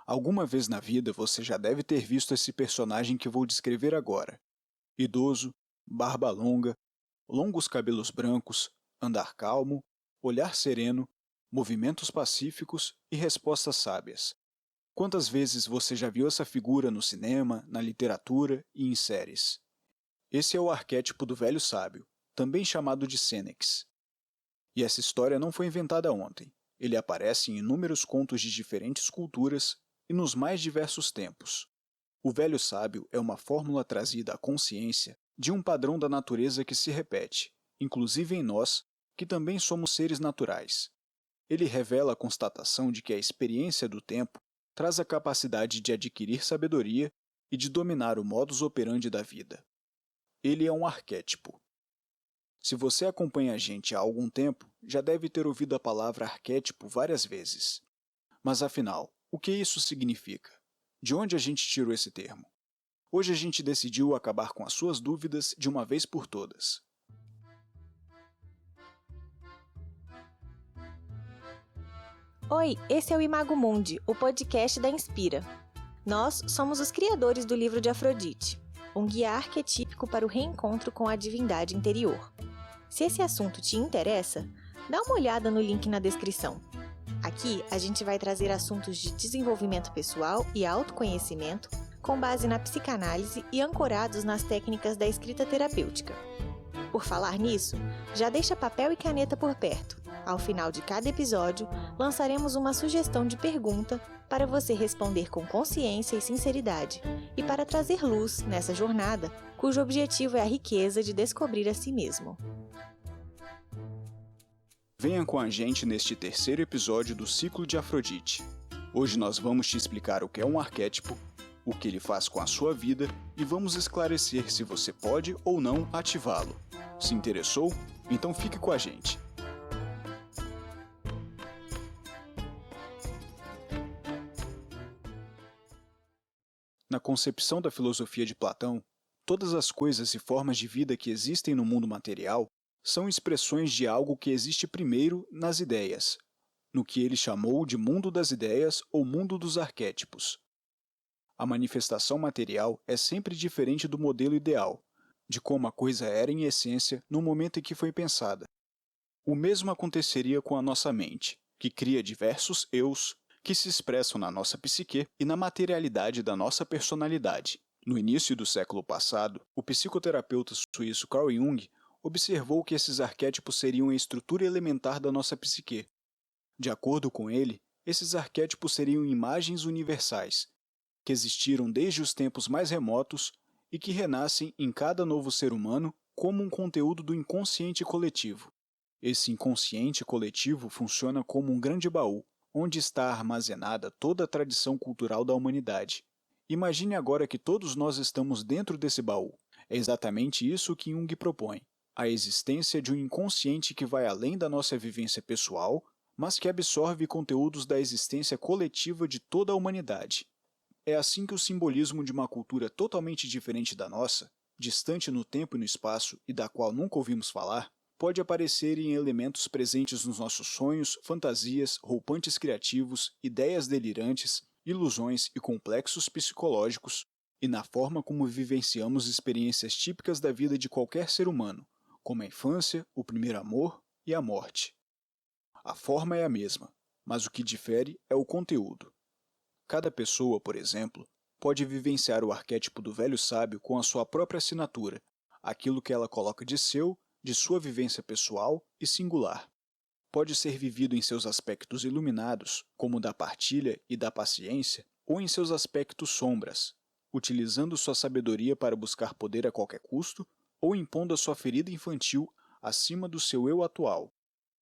Alguma vez na vida você já deve ter visto esse personagem que vou descrever agora. Idoso, barba longa, longos cabelos brancos, andar calmo, olhar sereno, movimentos pacíficos e respostas sábias. Quantas vezes você já viu essa figura no cinema, na literatura e em séries? Esse é o arquétipo do velho sábio, também chamado de Sênex. E essa história não foi inventada ontem. Ele aparece em inúmeros contos de diferentes culturas e nos mais diversos tempos. O velho sábio é uma fórmula trazida à consciência de um padrão da natureza que se repete, inclusive em nós, que também somos seres naturais. Ele revela a constatação de que a experiência do tempo traz a capacidade de adquirir sabedoria e de dominar o modus operandi da vida. Ele é um arquétipo. Se você acompanha a gente há algum tempo, já deve ter ouvido a palavra arquétipo várias vezes. Mas afinal, o que isso significa? De onde a gente tirou esse termo? Hoje a gente decidiu acabar com as suas dúvidas de uma vez por todas. Oi, esse é o Imago Mundi, o podcast da Inspira. Nós somos os criadores do livro de Afrodite, um guia arquetípico para o reencontro com a divindade interior. Se esse assunto te interessa, dá uma olhada no link na descrição. Aqui a gente vai trazer assuntos de desenvolvimento pessoal e autoconhecimento com base na psicanálise e ancorados nas técnicas da escrita terapêutica. Por falar nisso, já deixa papel e caneta por perto. Ao final de cada episódio, lançaremos uma sugestão de pergunta para você responder com consciência e sinceridade e para trazer luz nessa jornada, cujo objetivo é a riqueza de descobrir a si mesmo. Venha com a gente neste terceiro episódio do Ciclo de Afrodite. Hoje nós vamos te explicar o que é um arquétipo, o que ele faz com a sua vida e vamos esclarecer se você pode ou não ativá-lo. Se interessou? Então fique com a gente. Na concepção da filosofia de Platão, todas as coisas e formas de vida que existem no mundo material são expressões de algo que existe primeiro nas ideias, no que ele chamou de mundo das ideias ou mundo dos arquétipos. A manifestação material é sempre diferente do modelo ideal, de como a coisa era em essência no momento em que foi pensada. O mesmo aconteceria com a nossa mente, que cria diversos eus que se expressam na nossa psique e na materialidade da nossa personalidade. No início do século passado, o psicoterapeuta suíço Carl Jung observou que esses arquétipos seriam a estrutura elementar da nossa psique. De acordo com ele, esses arquétipos seriam imagens universais, que existiram desde os tempos mais remotos e que renascem em cada novo ser humano como um conteúdo do inconsciente coletivo. Esse inconsciente coletivo funciona como um grande baú, onde está armazenada toda a tradição cultural da humanidade. Imagine agora que todos nós estamos dentro desse baú. É exatamente isso que Jung propõe. A existência de um inconsciente que vai além da nossa vivência pessoal, mas que absorve conteúdos da existência coletiva de toda a humanidade. É assim que o simbolismo de uma cultura totalmente diferente da nossa, distante no tempo e no espaço e da qual nunca ouvimos falar, pode aparecer em elementos presentes nos nossos sonhos, fantasias, roupantes criativos, ideias delirantes, ilusões e complexos psicológicos, e na forma como vivenciamos experiências típicas da vida de qualquer ser humano, como a infância, o primeiro amor e a morte. A forma é a mesma, mas o que difere é o conteúdo. Cada pessoa, por exemplo, pode vivenciar o arquétipo do velho sábio com a sua própria assinatura, aquilo que ela coloca de sua vivência pessoal e singular. Pode ser vivido em seus aspectos iluminados, como o da partilha e da paciência, ou em seus aspectos sombras, utilizando sua sabedoria para buscar poder a qualquer custo, ou impondo a sua ferida infantil acima do seu eu atual.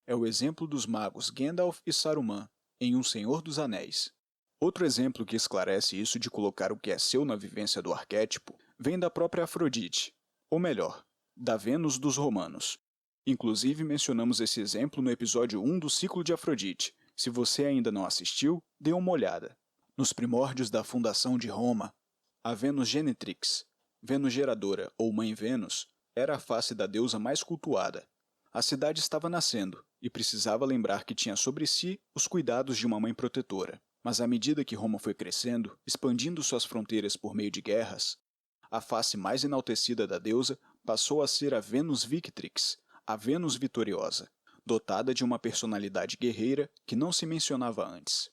É o exemplo dos magos Gandalf e Saruman, em Um Senhor dos Anéis. Outro exemplo que esclarece isso de colocar o que é seu na vivência do arquétipo vem da própria Afrodite, ou melhor, da Vênus dos romanos. Inclusive mencionamos esse exemplo no episódio 1 do Ciclo de Afrodite. Se você ainda não assistiu, dê uma olhada. Nos primórdios da fundação de Roma, a Vênus Genetrix, Vênus geradora ou Mãe Vênus, era a face da deusa mais cultuada. A cidade estava nascendo e precisava lembrar que tinha sobre si os cuidados de uma mãe protetora. Mas à medida que Roma foi crescendo, expandindo suas fronteiras por meio de guerras, a face mais enaltecida da deusa passou a ser a Venus Victrix, a Vênus vitoriosa, dotada de uma personalidade guerreira que não se mencionava antes.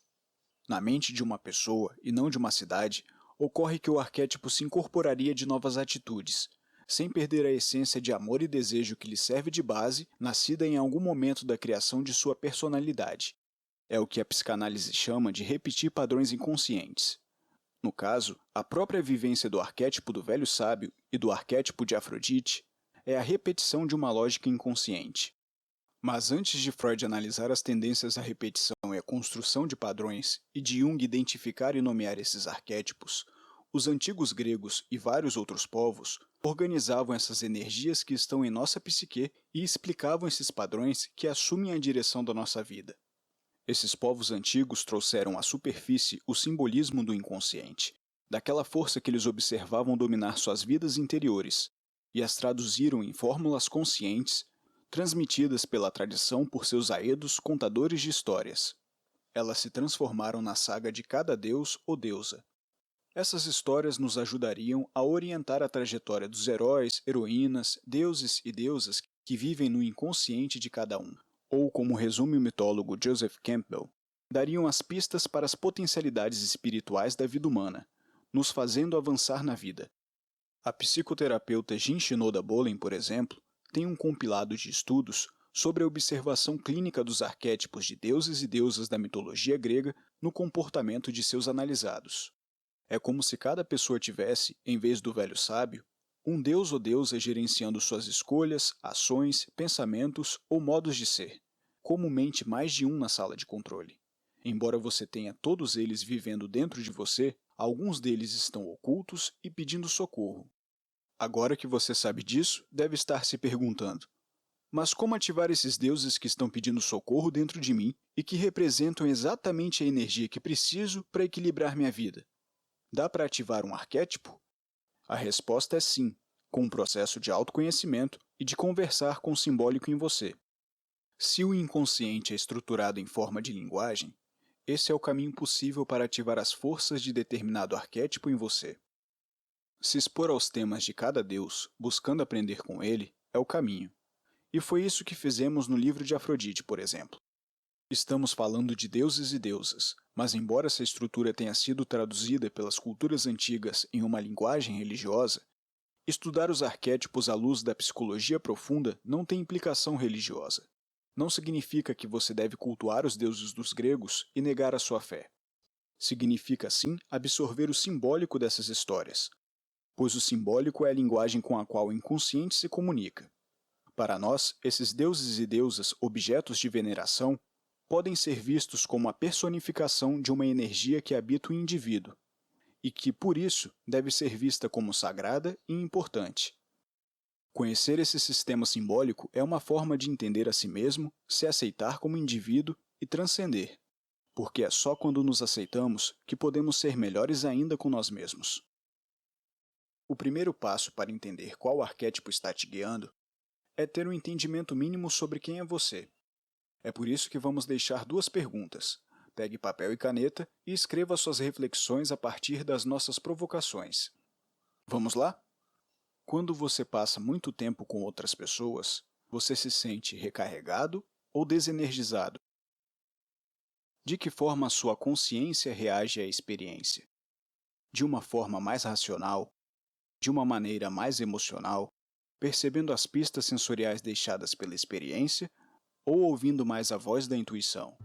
Na mente de uma pessoa, e não de uma cidade, ocorre que o arquétipo se incorporaria de novas atitudes, sem perder a essência de amor e desejo que lhe serve de base, nascida em algum momento da criação de sua personalidade. É o que a psicanálise chama de repetir padrões inconscientes. No caso, a própria vivência do arquétipo do velho sábio e do arquétipo de Afrodite é a repetição de uma lógica inconsciente. Mas antes de Freud analisar as tendências à repetição e à construção de padrões e de Jung identificar e nomear esses arquétipos, os antigos gregos e vários outros povos organizavam essas energias que estão em nossa psique e explicavam esses padrões que assumem a direção da nossa vida. Esses povos antigos trouxeram à superfície o simbolismo do inconsciente, daquela força que eles observavam dominar suas vidas interiores, e as traduziram em fórmulas conscientes, transmitidas pela tradição por seus aedos contadores de histórias. Elas se transformaram na saga de cada deus ou deusa. Essas histórias nos ajudariam a orientar a trajetória dos heróis, heroínas, deuses e deusas que vivem no inconsciente de cada um. Ou, como resume o mitólogo Joseph Campbell, dariam as pistas para as potencialidades espirituais da vida humana, nos fazendo avançar na vida. A psicoterapeuta Jean Shinoda Bolen, por exemplo, tem um compilado de estudos sobre a observação clínica dos arquétipos de deuses e deusas da mitologia grega no comportamento de seus analisados. É como se cada pessoa tivesse, em vez do velho sábio, um deus ou deusa gerenciando suas escolhas, ações, pensamentos ou modos de ser, comumente mais de um na sala de controle. Embora você tenha todos eles vivendo dentro de você, alguns deles estão ocultos e pedindo socorro. Agora que você sabe disso, deve estar se perguntando: mas como ativar esses deuses que estão pedindo socorro dentro de mim e que representam exatamente a energia que preciso para equilibrar minha vida? Dá para ativar um arquétipo? A resposta é sim, com um processo de autoconhecimento e de conversar com o simbólico em você. Se o inconsciente é estruturado em forma de linguagem, esse é o caminho possível para ativar as forças de determinado arquétipo em você. Se expor aos temas de cada deus, buscando aprender com ele, é o caminho. E foi isso que fizemos no livro de Afrodite, por exemplo. Estamos falando de deuses e deusas, mas embora essa estrutura tenha sido traduzida pelas culturas antigas em uma linguagem religiosa, estudar os arquétipos à luz da psicologia profunda não tem implicação religiosa. Não significa que você deve cultuar os deuses dos gregos e negar a sua fé. Significa, sim, absorver o simbólico dessas histórias, pois o simbólico é a linguagem com a qual o inconsciente se comunica. Para nós, esses deuses e deusas, objetos de veneração, podem ser vistos como a personificação de uma energia que habita o indivíduo, e que, por isso, deve ser vista como sagrada e importante. Conhecer esse sistema simbólico é uma forma de entender a si mesmo, se aceitar como indivíduo e transcender, porque é só quando nos aceitamos que podemos ser melhores ainda com nós mesmos. O primeiro passo para entender qual arquétipo está te guiando é ter um entendimento mínimo sobre quem é você. É por isso que vamos deixar 2 perguntas. Pegue papel e caneta e escreva suas reflexões a partir das nossas provocações. Vamos lá? Quando você passa muito tempo com outras pessoas, você se sente recarregado ou desenergizado? De que forma a sua consciência reage à experiência? De uma forma mais racional? De uma maneira mais emocional? Percebendo as pistas sensoriais deixadas pela experiência ou ouvindo mais a voz da intuição?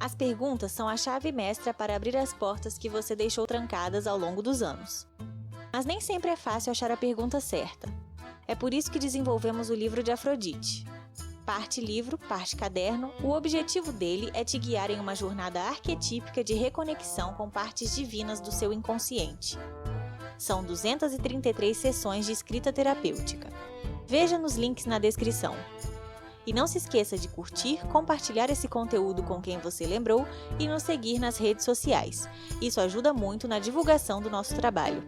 As perguntas são a chave mestra para abrir as portas que você deixou trancadas ao longo dos anos. Mas nem sempre é fácil achar a pergunta certa. É por isso que desenvolvemos o livro de Afrodite. Parte livro, parte caderno, o objetivo dele é te guiar em uma jornada arquetípica de reconexão com partes divinas do seu inconsciente. São 233 sessões de escrita terapêutica. Veja nos links na descrição. E não se esqueça de curtir, compartilhar esse conteúdo com quem você lembrou e nos seguir nas redes sociais. Isso ajuda muito na divulgação do nosso trabalho.